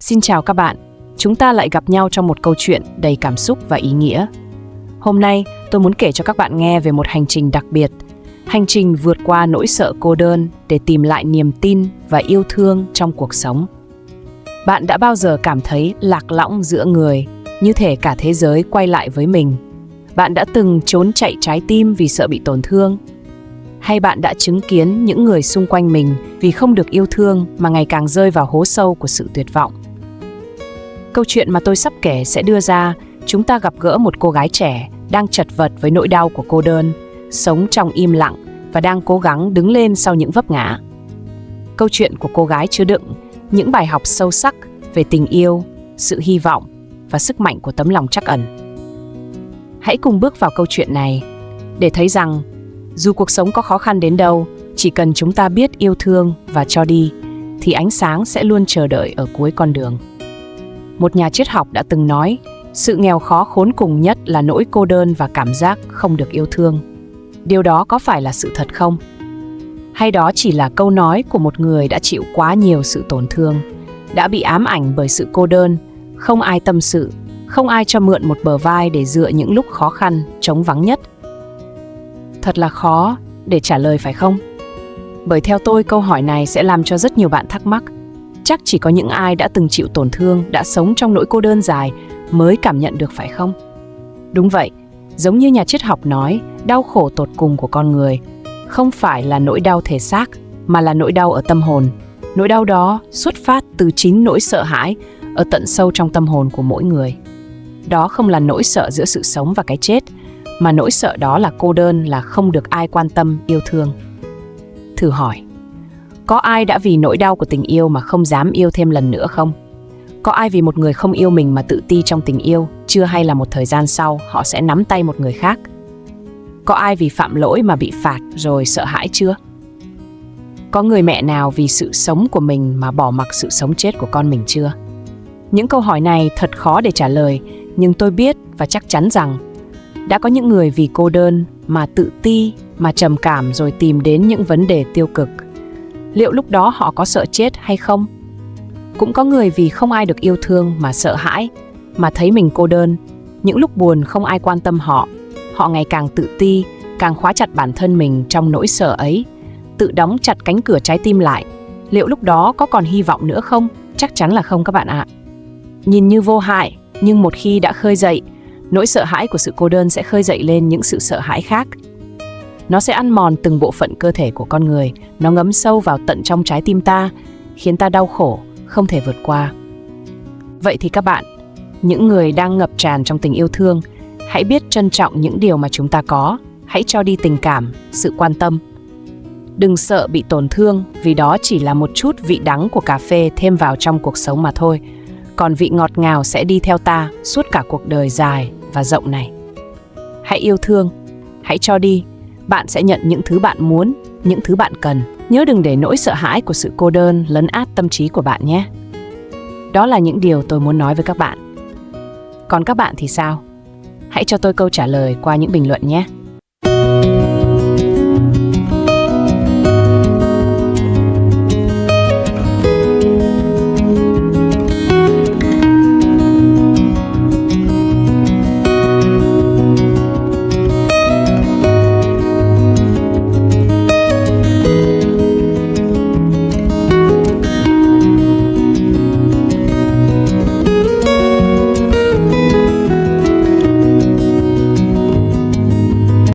Xin chào các bạn, chúng ta lại gặp nhau trong một câu chuyện đầy cảm xúc và ý nghĩa. Hôm nay, tôi muốn kể cho các bạn nghe về một hành trình đặc biệt, hành trình vượt qua nỗi sợ cô đơn để tìm lại niềm tin và yêu thương trong cuộc sống. Bạn đã bao giờ cảm thấy lạc lõng giữa người, như thể cả thế giới quay lại với mình? Bạn đã từng trốn chạy trái tim vì sợ bị tổn thương? Hay bạn đã chứng kiến những người xung quanh mình vì không được yêu thương mà ngày càng rơi vào hố sâu của sự tuyệt vọng? Câu chuyện mà tôi sắp kể sẽ đưa ra chúng ta gặp gỡ một cô gái trẻ đang chật vật với nỗi đau của cô đơn, sống trong im lặng và đang cố gắng đứng lên sau những vấp ngã. Câu chuyện của cô gái chứa đựng những bài học sâu sắc về tình yêu, sự hy vọng và sức mạnh của tấm lòng trắc ẩn. Hãy cùng bước vào câu chuyện này để thấy rằng dù cuộc sống có khó khăn đến đâu, chỉ cần chúng ta biết yêu thương và cho đi, thì ánh sáng sẽ luôn chờ đợi ở cuối con đường. Một nhà triết học đã từng nói, sự nghèo khó khốn cùng nhất là nỗi cô đơn và cảm giác không được yêu thương. Điều đó có phải là sự thật không? Hay đó chỉ là câu nói của một người đã chịu quá nhiều sự tổn thương, đã bị ám ảnh bởi sự cô đơn, không ai tâm sự, không ai cho mượn một bờ vai để dựa những lúc khó khăn, trống vắng nhất? Thật là khó để trả lời phải không? Bởi theo tôi, câu hỏi này sẽ làm cho rất nhiều bạn thắc mắc. Chắc chỉ có những ai đã từng chịu tổn thương, đã sống trong nỗi cô đơn dài mới cảm nhận được phải không? Đúng vậy, giống như nhà triết học nói, đau khổ tột cùng của con người không phải là nỗi đau thể xác, mà là nỗi đau ở tâm hồn. Nỗi đau đó xuất phát từ chính nỗi sợ hãi ở tận sâu trong tâm hồn của mỗi người. Đó không là nỗi sợ giữa sự sống và cái chết, mà nỗi sợ đó là cô đơn, là không được ai quan tâm, yêu thương. Thử hỏi, có ai đã vì nỗi đau của tình yêu mà không dám yêu thêm lần nữa không? Có ai vì một người không yêu mình mà tự ti trong tình yêu, chưa hay là một thời gian sau họ sẽ nắm tay một người khác? Có ai vì phạm lỗi mà bị phạt rồi sợ hãi chưa? Có người mẹ nào vì sự sống của mình mà bỏ mặc sự sống chết của con mình chưa? Những câu hỏi này thật khó để trả lời, nhưng tôi biết và chắc chắn rằng đã có những người vì cô đơn mà tự ti, mà trầm cảm rồi tìm đến những vấn đề tiêu cực. Liệu lúc đó họ có sợ chết hay không? Cũng có người vì không ai được yêu thương mà sợ hãi, mà thấy mình cô đơn. Những lúc buồn không ai quan tâm họ, họ ngày càng tự ti, càng khóa chặt bản thân mình trong nỗi sợ ấy, tự đóng chặt cánh cửa trái tim lại. Liệu lúc đó có còn hy vọng nữa không? Chắc chắn là không các bạn ạ. Nhìn như vô hại, nhưng một khi đã khơi dậy, nỗi sợ hãi của sự cô đơn sẽ khơi dậy lên những sự sợ hãi khác. Nó sẽ ăn mòn từng bộ phận cơ thể của con người, nó ngấm sâu vào tận trong trái tim ta, khiến ta đau khổ, không thể vượt qua. Vậy thì các bạn, những người đang ngập tràn trong tình yêu thương, hãy biết trân trọng những điều mà chúng ta có, hãy cho đi tình cảm, sự quan tâm. Đừng sợ bị tổn thương, vì đó chỉ là một chút vị đắng của cà phê thêm vào trong cuộc sống mà thôi. Còn vị ngọt ngào sẽ đi theo ta suốt cả cuộc đời dài và rộng này. Hãy yêu thương, hãy cho đi. Bạn sẽ nhận những thứ bạn muốn, những thứ bạn cần. Nhớ đừng để nỗi sợ hãi của sự cô đơn lấn át tâm trí của bạn nhé. Đó là những điều tôi muốn nói với các bạn. Còn các bạn thì sao? Hãy cho tôi câu trả lời qua những bình luận nhé.